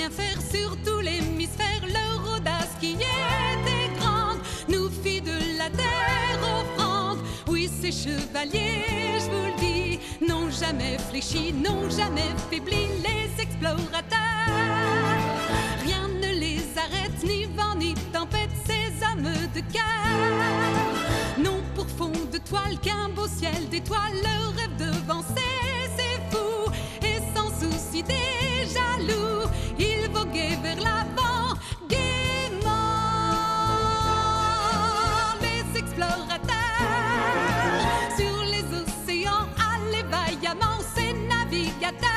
bien faire sur tout l'hémisphère. Leur audace qui était grande nous fit de la terre offrande. Oui, ces chevaliers, je vous le dis, n'ont jamais fléchi, n'ont jamais faibli, les explorateurs. Rien ne les arrête, ni vent ni tempête, ces hommes de cœur. Non pour fond de toile qu'un beau ciel d'étoiles, leur rêve devancer, c'est fou. Et sans souci des jaloux, ils voguaient vers l'avant, gaiement. Les explorateurs, sur les océans, allaient vaillamment, ces navigateurs.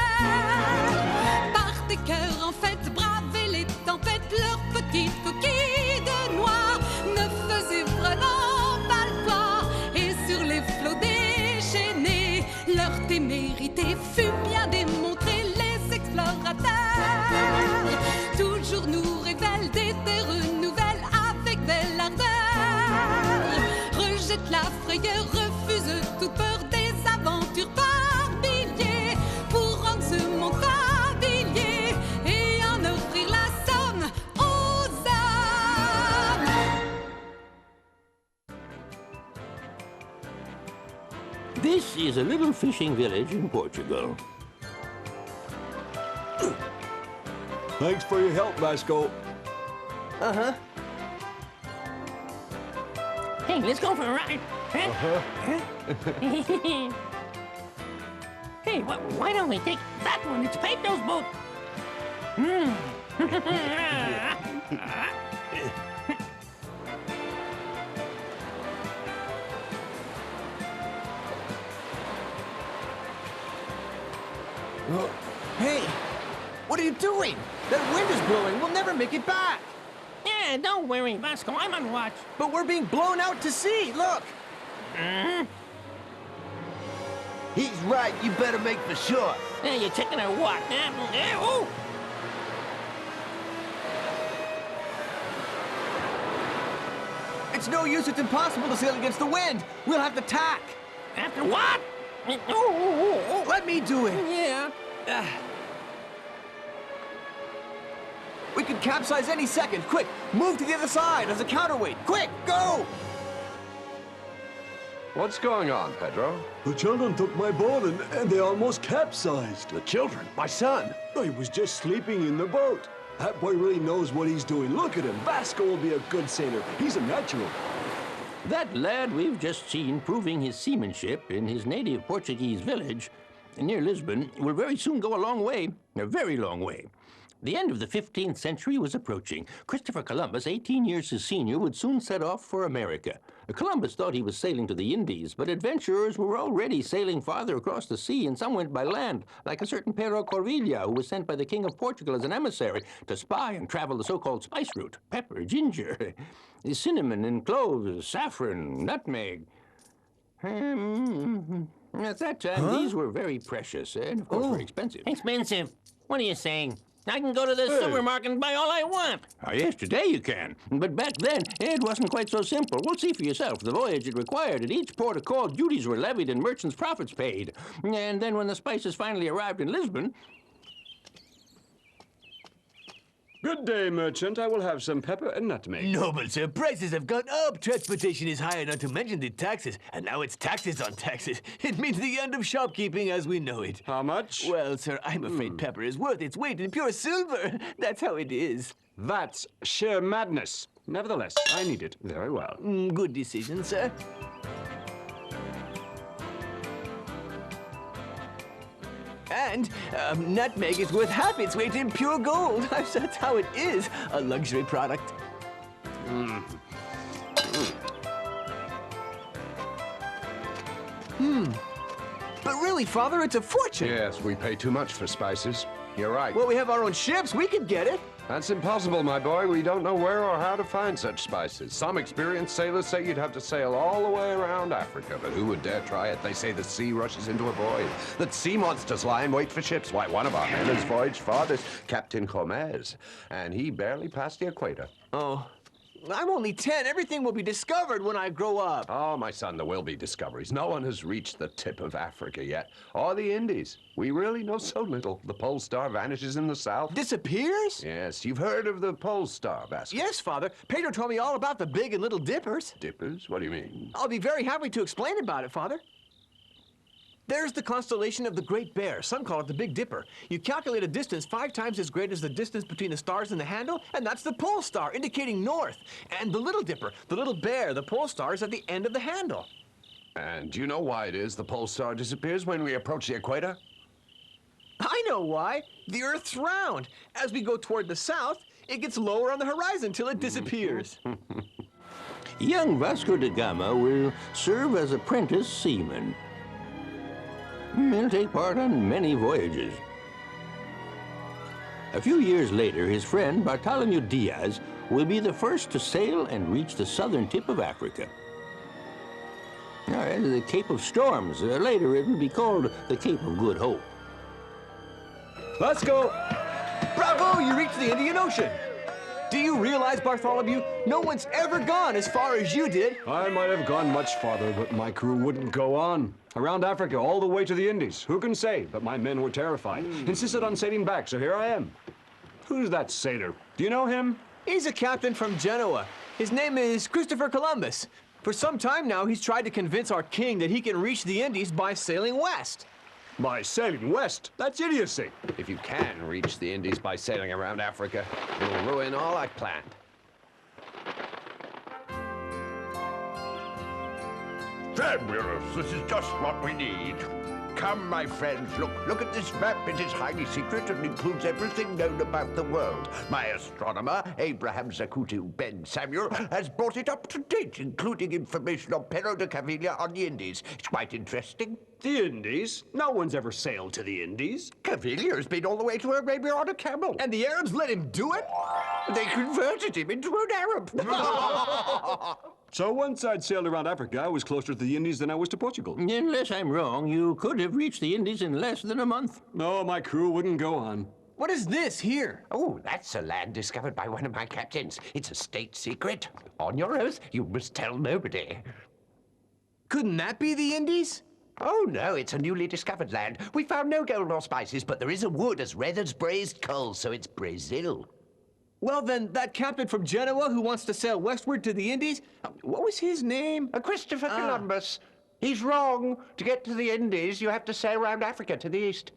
Par des cœurs en fête, braver les tempêtes, leurs petites coquilles de noix ne faisaient vraiment pas le poids. Et sur les flots déchaînés, leur témérité fut bien démontrée. Les explorateurs toujours nous révèlent des terres nouvelles avec belle ardeur. Rejettent la frayeur, refusent toute peur des aventures par milliers pour rendre ce monde familier et en offrir la somme aux hommes. This is a little fishing village in Portugal. Thanks for your help, Vasco. Uh-huh. Hey, let's go for a ride. Huh? Hey, why don't we take that one? It's Pedro's boat. Hey, what are you doing? That wind is blowing. We'll never make it back. Yeah, don't worry, Vasco. I'm on watch. But we're being blown out to sea. Look. He's right. You better make for shore. Hey, you chicken or what? Oh! It's no use. It's impossible to sail against the wind. We'll have to tack. After what? Oh. Let me do it. Yeah. We could capsize any second. Quick, move to the other side as a counterweight. Quick, go! What's going on, Pedro? The children took my boat and they almost capsized. The children? My son? He was just sleeping in the boat. That boy really knows what he's doing. Look at him. Vasco will be a good sailor. He's a natural. That lad we've just seen proving his seamanship in his native Portuguese village near Lisbon will very soon go a long way, a very long way. The end of the 15th century was approaching. Christopher Columbus, 18 years his senior, would soon set off for America. Columbus thought he was sailing to the Indies, but adventurers were already sailing farther across the sea, and some went by land, like a certain Pero Corvilla, who was sent by the King of Portugal as an emissary to spy and travel the so-called spice route. Pepper, ginger, cinnamon and cloves, saffron, nutmeg. At that time, these were very precious and, of course, very expensive. Expensive. What are you saying? I can go to the supermarket and buy all I want. Yes, today you can. But back then, it wasn't quite so simple. Well, see for yourself. The voyage it required. At each port of call, duties were levied and merchants' profits paid. And then when the spices finally arrived in Lisbon... Good day, merchant. I will have some pepper and nutmeg. Noble sir, prices have gone up. Transportation is higher, not to mention the taxes. And now it's taxes on taxes. It means the end of shopkeeping as we know it. How much? Well, sir, I'm afraid pepper is worth its weight in pure silver. That's how it is. That's sheer madness. Nevertheless, I need it. Very well. Good decision, sir. And nutmeg is worth half its weight in pure gold. That's how it is, a luxury product. But really, Father, it's a fortune. Yes, we pay too much for spices. You're right. Well, we have our own ships. We could get it. That's impossible, my boy. We don't know where or how to find such spices. Some experienced sailors say you'd have to sail all the way around Africa, but who would dare try it? They say the sea rushes into a void, that sea monsters lie in wait for ships. Why, one of our men has voyaged farthest, Captain Gomez, and he barely passed the equator. Oh, I'm only 10. Everything will be discovered when I grow up. Oh, my son, there will be discoveries. No one has reached the tip of Africa yet, or the Indies. We really know so little. The pole star vanishes in the south. Disappears? Yes, you've heard of the pole star, Vasco. Yes, Father. Pedro told me all about the Big and Little Dippers. Dippers? What do you mean? I'll be very happy to explain about it, Father. There's the constellation of the Great Bear. Some call it the Big Dipper. You calculate a distance 5 times as great as the distance between the stars and the handle, and that's the pole star, indicating north. And the Little Dipper, the Little Bear, the pole star, is at the end of the handle. And do you know why it is the pole star disappears when we approach the equator? I know why. The Earth's round. As we go toward the south, it gets lower on the horizon till it disappears. Young Vasco da Gama will serve as apprentice seaman. He'll take part on many voyages. A few years later, his friend Bartholomew Diaz will be the first to sail and reach the southern tip of Africa. The Cape of Storms. Later, it will be called the Cape of Good Hope. Let's go! Bravo! You reached the Indian Ocean. Do you realize, Bartholomew, no one's ever gone as far as you did? I might have gone much farther, but my crew wouldn't go on. Around Africa, all the way to the Indies. Who can say? But my men were terrified. Insisted on sailing back, so here I am. Who's that sailor? Do you know him? He's a captain from Genoa. His name is Christopher Columbus. For some time now, he's tried to convince our king that he can reach the Indies by sailing west. By sailing west? That's idiocy. If you can reach the Indies by sailing around Africa, it'll ruin all I planned. Fabulous! This is just what we need. Come, my friends, look at this map. It is highly secret and includes everything known about the world. My astronomer, Abraham Zakutu Ben Samuel, has brought it up to date, including information on Pero de Cavilla on the Indies. It's quite interesting. The Indies? No one's ever sailed to the Indies. Cavilla has been all the way to Arabia on a camel. And the Arabs let him do it? They converted him into an Arab. So once I'd sailed around Africa, I was closer to the Indies than I was to Portugal. Unless I'm wrong, you could have reached the Indies in less than a month. No, my crew wouldn't go on. What is this here? Oh, that's a land discovered by one of my captains. It's a state secret. On your oath, you must tell nobody. Couldn't that be the Indies? Oh, no, it's a newly discovered land. We found no gold or spices, but there is a wood as red as braised coal, so it's Brazil. Well, then, that captain from Genoa who wants to sail westward to the Indies, what was his name? Christopher Columbus. He's wrong. To get to the Indies, you have to sail around Africa to the east.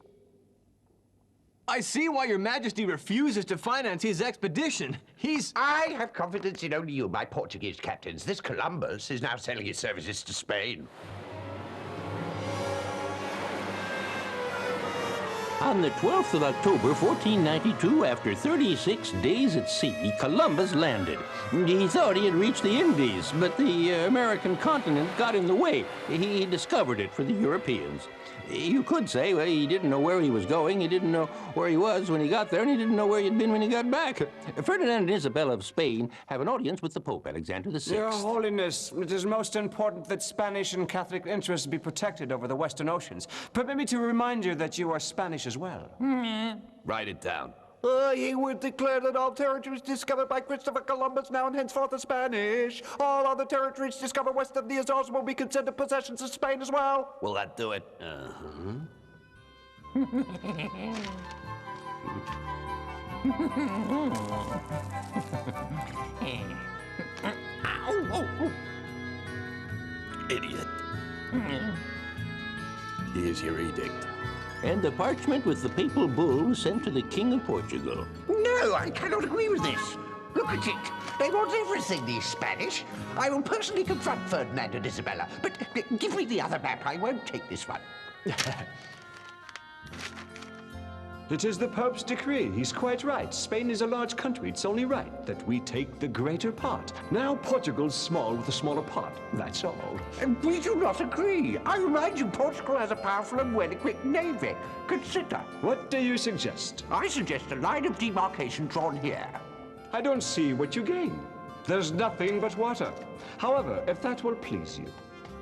I see why your majesty refuses to finance his expedition. I have confidence in only you, my Portuguese captains. This Columbus is now selling his services to Spain. On the 12th of October, 1492, after 36 days at sea, Columbus landed. He thought he had reached the Indies, but the American continent got in the way. He discovered it for the Europeans. You could say, well, he didn't know where he was going, he didn't know where he was when he got there, and he didn't know where he'd been when he got back. Ferdinand and Isabella of Spain have an audience with the Pope, Alexander VI. Your Holiness, it is most important that Spanish and Catholic interests be protected over the Western Oceans. Permit me to remind you that you are Spanish as well. Write it down. He would declare that all territories discovered by Christopher Columbus now and henceforth are Spanish. All other territories discovered west of the Azores will be considered possessions of Spain as well. Will that do it? Idiot. Here's your edict. And the parchment with the papal bull was sent to the King of Portugal. No, I cannot agree with this. Look at it. They want everything, these Spanish. I will personally confront Ferdinand and Isabella, but give me the other map. I won't take this one. It is the Pope's decree. He's quite right. Spain is a large country. It's only right that we take the greater part. Now Portugal's small with a smaller part. That's all. And we do not agree. I remind you, Portugal has a powerful and well-equipped navy. Consider. What do you suggest? I suggest a line of demarcation drawn here. I don't see what you gain. There's nothing but water. However, if that will please you.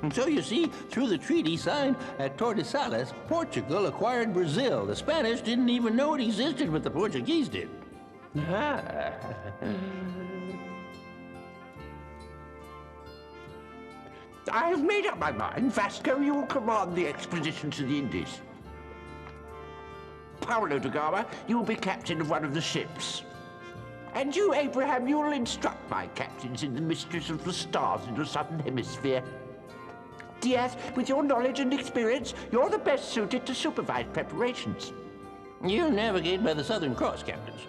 And so you see, through the treaty signed at Tordesillas, Portugal acquired Brazil. The Spanish didn't even know it existed, but the Portuguese did. I have made up my mind. Vasco, you will command the expedition to the Indies. Paulo da Gama, you will be captain of one of the ships. And you, Abraham, you will instruct my captains in the mysteries of the stars in the southern hemisphere. Diaz, with your knowledge and experience, you're the best suited to supervise preparations. You navigate by the Southern Cross, captains.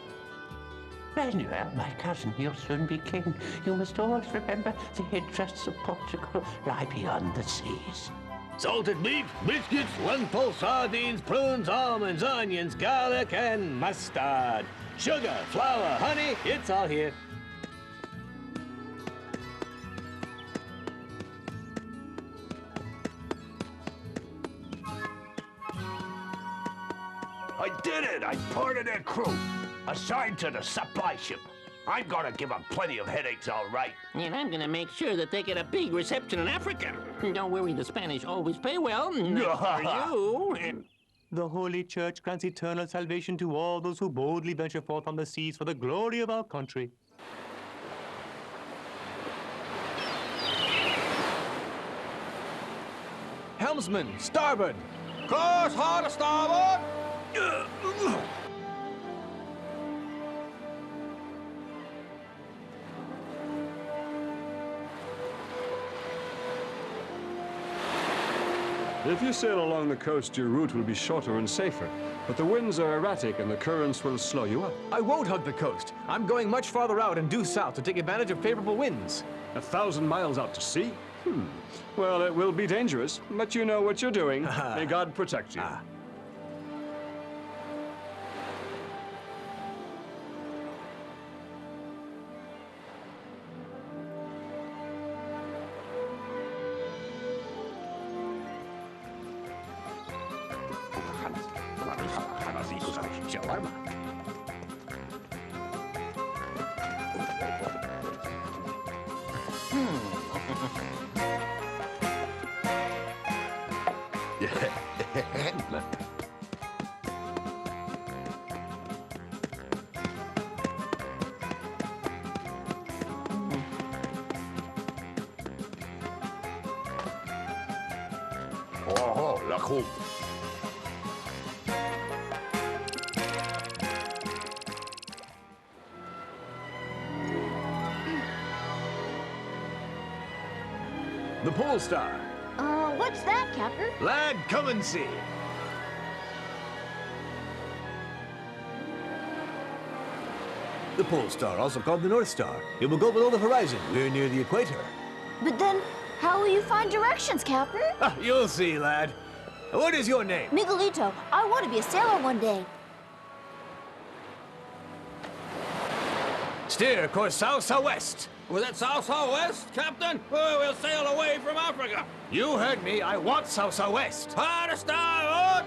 Manuel, my cousin, you'll soon be king. You must always remember the interests of Portugal lie beyond the seas. Salted meat, biscuits, lentil sardines, prunes, almonds, onions, garlic, and mustard. Sugar, flour, honey, it's all here. I did it! I'm part of their crew. Assigned to the supply ship. I'm gonna give them plenty of headaches, all right. And I'm gonna make sure that they get a big reception in Africa. Don't worry, the Spanish always pay well. Not for you. The Holy Church grants eternal salvation to all those who boldly venture forth on the seas for the glory of our country. Helmsman, starboard! Course hard to starboard! If you sail along the coast, your route will be shorter and safer. But the winds are erratic and the currents will slow you up. I won't hug the coast. I'm going much farther out and due south to take advantage of favorable winds. 1,000 miles out to sea? Well, it will be dangerous, but you know what you're doing. May God protect you. Oh, la coupe. The Pole Star. What's that, Captain? Lad, come and see. The Pole Star, also called the North Star. It will go below the horizon. We're near the equator. But then, how will you find directions, Captain? You'll see, lad. What is your name? Miguelito, I want to be a sailor one day. Steer course south-southwest. Was that south-southwest, Captain? Oh, we'll sail away from Africa. You heard me. I want south-southwest. Hard to starboard!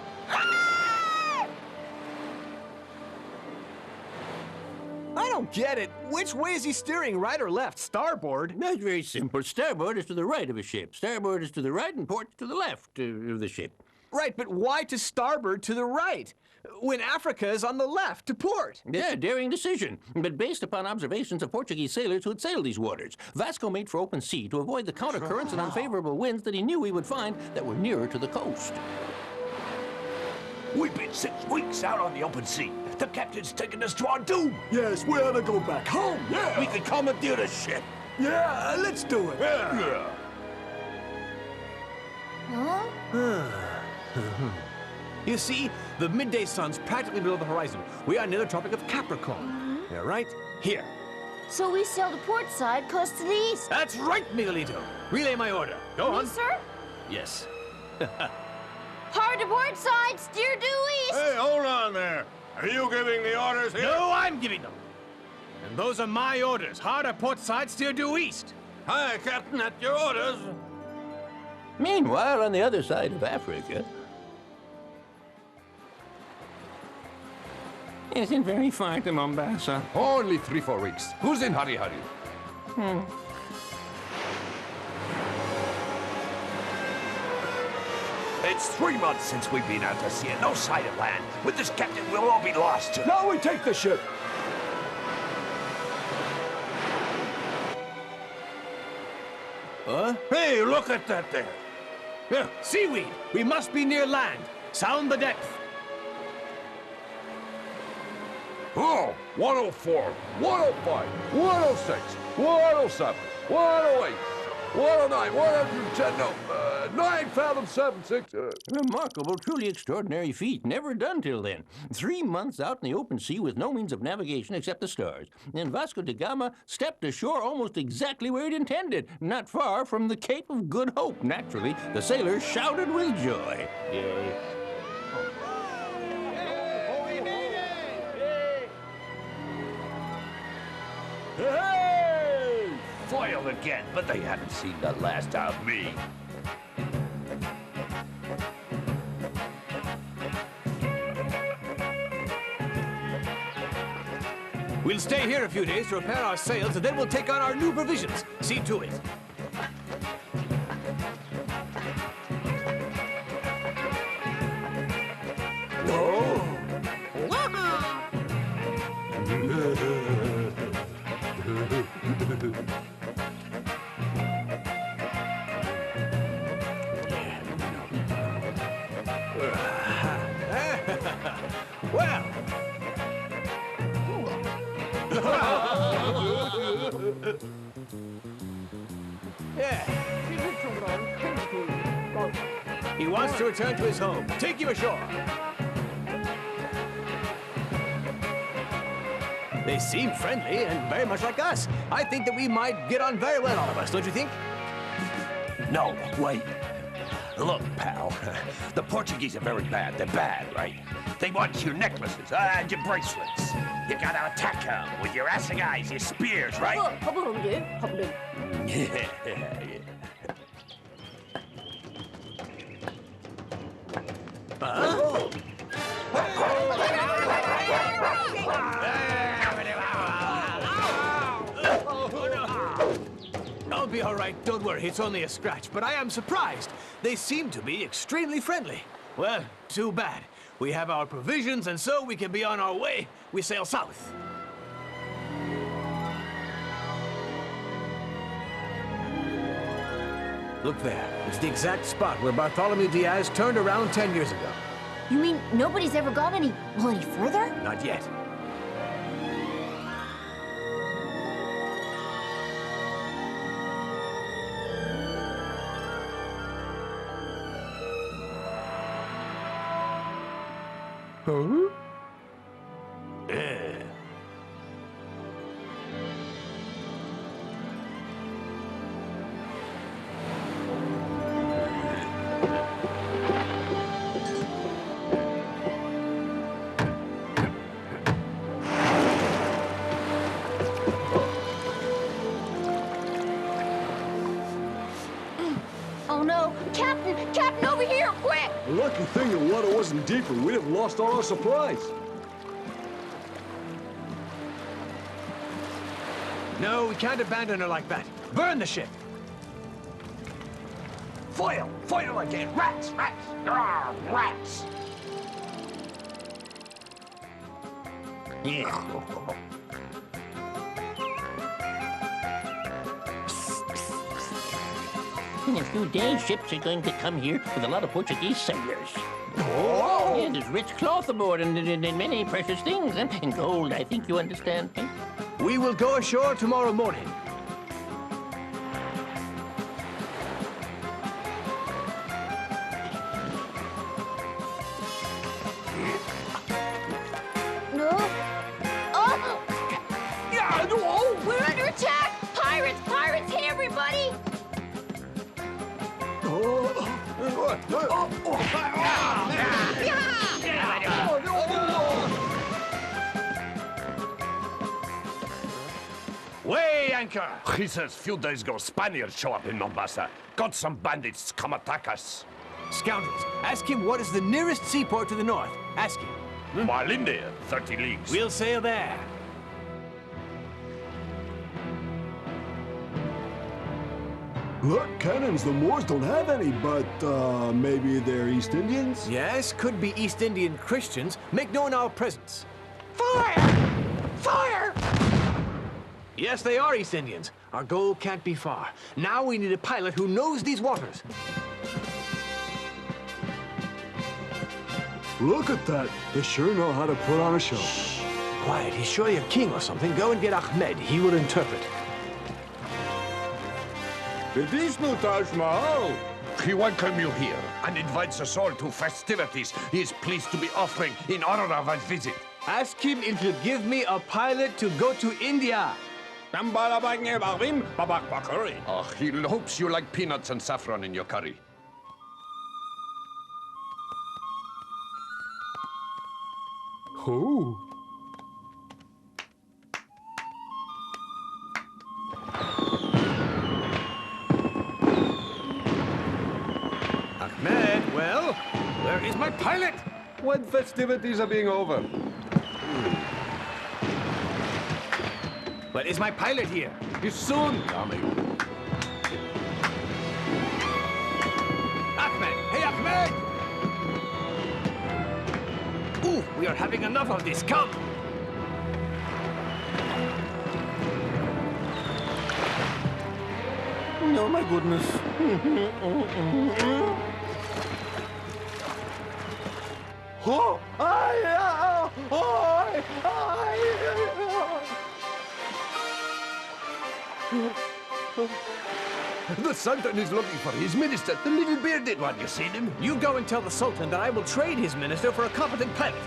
I don't get it. Which way is he steering, right or left? Starboard? That's very simple. Starboard is to the right of a ship. Starboard is to the right and port to the left of the ship. Right, but why to starboard to the right? When Africa is on the left, to port. Yeah, daring decision. But based upon observations of Portuguese sailors who had sailed these waters, Vasco made for open sea to avoid the countercurrents and unfavorable winds that he knew he would find that were nearer to the coast. We've been 6 weeks out on the open sea. The captain's taken us to our doom. Yes, we ought to go back home, yeah! We can commandeer the ship. Yeah, let's do it! Yeah. Huh? You see, the midday sun's practically below the horizon. We are near the Tropic of Capricorn. Yeah, right? Here. So we sail to port side, close to the east. That's right, Miguelito. Relay my order. Go on. Me, sir? Yes. Hard to port side, steer due east. Hey, hold on there. Are you giving the orders here? No, I'm giving them. And those are my orders. Hard at port side, steer due east. Hi, Captain, at your orders. Meanwhile, on the other side of Africa... Isn't very far to Mombasa. Only 3-4 weeks. Who's in hurry? It's 3 months since we've been out to sea and no sight of land. With this captain, we'll all be lost. Now we take the ship. Hey, look at that there. Yeah, seaweed. We must be near land. Sound the depth. Oh, 104, 105, 106, 107, 108, 109, 110, no, 9 fathoms, 7, 6. Remarkable, truly extraordinary feat. Never done till then. 3 months out in the open sea with no means of navigation except the stars. And Vasco da Gama stepped ashore almost exactly where he'd intended, not far from the Cape of Good Hope. Naturally, the sailors shouted with joy. Yay. Hey! Foiled again, but they haven't seen the last of me. We'll stay here a few days to repair our sails, and then we'll take on our new provisions. See to it. Well. Yeah. He wants to return to his home. Take you ashore. They seem friendly and very much like us. I think that we might get on very well, all of us, don't you think? No, wait. Look, pal, the Portuguese are very bad. They're bad, right? They want your necklaces and your bracelets. You gotta attack them with your assegais, your spears, right? I'll be all right, don't worry, it's only a scratch, but I am surprised. They seem to be extremely friendly. Well, too bad. We have our provisions, and so we can be on our way. We sail south. Look there. It's the exact spot where Bartholomew Diaz turned around 10 years ago. You mean nobody's ever gone any further? Not yet. Huh? Oh no! Captain! Captain, over here, quick! A lucky thing the water wasn't deeper. We'd have lost all our supplies. No, we can't abandon her like that. Burn the ship! Foil! Foil again! Rats! Rats! Arr, rats! In a few days, ships are going to come here with a lot of Portuguese sailors. Oh! Yeah, there's rich cloth aboard and many precious things. And gold, I think you understand me. We will go ashore tomorrow morning. No? Oh! Yeah, no! We're under attack! Pirates! Pirates! Hit everybody! Weigh anchor! He says few days ago Spaniards show up in Mombasa. Got some bandits come attack us. Scoundrels, ask him what is the nearest seaport to the north. Ask him. Malinde, 30 leagues. We'll sail there. Look, cannons, the Moors don't have any, but maybe they're East Indians? Yes, could be East Indian Christians. Make known our presence. Fire! Fire! Yes, they are East Indians. Our goal can't be far. Now we need a pilot who knows these waters. Look at that. They sure know how to put on a show. Shh. Quiet. He's surely a king or something. Go and get Ahmed. He will interpret. It is no Taj Mahal. He welcomes you here and invites us all to festivities he is pleased to be offering in honor of his visit. Ask him if he'll give me a pilot to go to India. He hopes you like peanuts and saffron in your curry. Oh. Ahmed, well, where is my pilot? When festivities are being over. Well, is my pilot here? He's soon coming. Ahmed! Hey, Ahmed! Ooh, we are having enough of this. Come! Oh, my goodness. Oh! The Sultan is looking for his minister, the little bearded one. You seen him? You go and tell the Sultan that I will trade his minister for a competent pilot.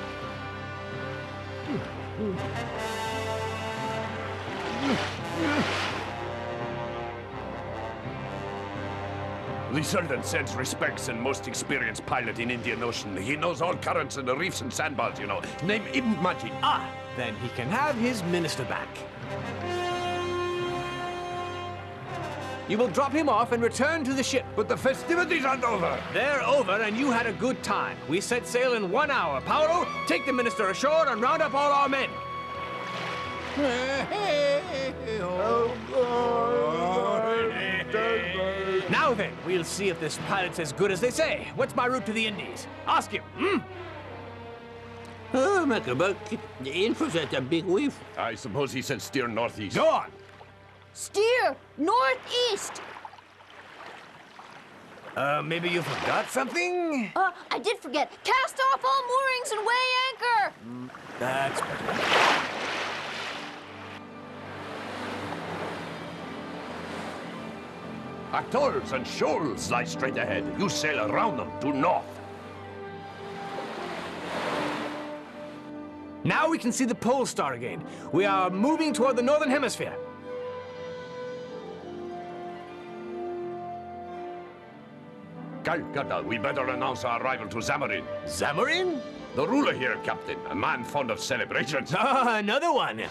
The Sultan sends respects and most experienced pilot in Indian Ocean. He knows all currents and the reefs and sandbars, you know. His name Ibn Majid. Ah, then he can have his minister back. You will drop him off and return to the ship. But the festivities aren't over. They're over, and you had a good time. We set sail in 1 hour. Paolo, take the minister ashore and round up all our men. Now then, we'll see if this pilot's as good as they say. What's my route to the Indies? Ask him, Oh, Macabuck, in for that a big wave. I suppose he said steer northeast. Go on. Steer northeast. Maybe you forgot something? I did forget. Cast off all moorings and weigh anchor. That's better. Atolls and shoals lie straight ahead. You sail around them to north. Now we can see the pole star again. We are moving toward the northern hemisphere. Calcutta, we better announce our arrival to Zamarin. Zamarin? The ruler here, Captain. A man fond of celebrations. Ah, another one.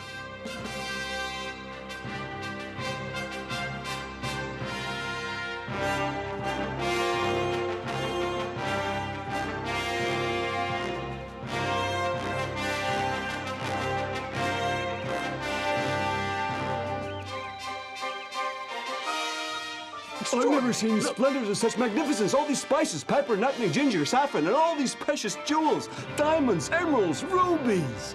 I've never seen splendors of such magnificence. All these spices, pepper, nutmeg, ginger, saffron, and all these precious jewels. Diamonds, emeralds, rubies.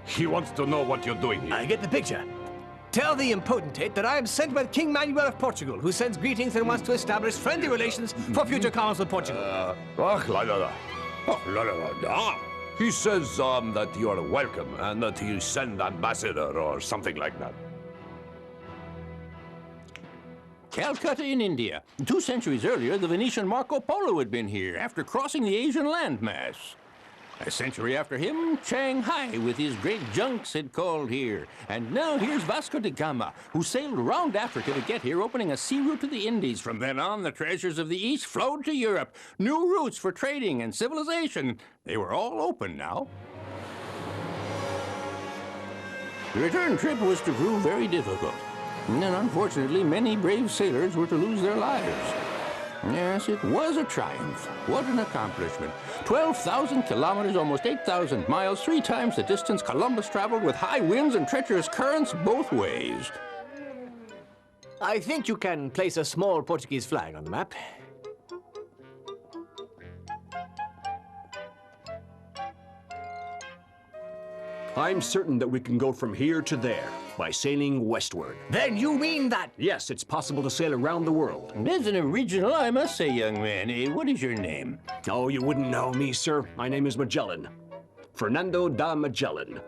He wants to know what you're doing here. I get the picture. Tell the impotentate that I am sent by King Manuel of Portugal, who sends greetings and wants to establish friendly relations for future commerce with Portugal. He says that you're welcome and that he'll send ambassador or something like that. Calcutta in India. 2 centuries earlier, the Venetian Marco Polo had been here after crossing the Asian landmass. A century after him, Shanghai with his great junks had called here. And now here's Vasco da Gama, who sailed around Africa to get here, opening a sea route to the Indies. From then on, the treasures of the East flowed to Europe. New routes for trading and civilization. They were all open now. The return trip was to prove very difficult. And unfortunately, many brave sailors were to lose their lives. Yes, it was a triumph. What an accomplishment. 12,000 kilometers, almost 8,000 miles, 3 times the distance Columbus traveled with high winds and treacherous currents both ways. I think you can place a small Portuguese flag on the map. I'm certain that we can go from here to there by sailing westward. Then you mean that? Yes, it's possible to sail around the world. As an original, I must say, young man, what is your name? Oh, you wouldn't know me, sir. My name is Magellan. Fernando da Magellan.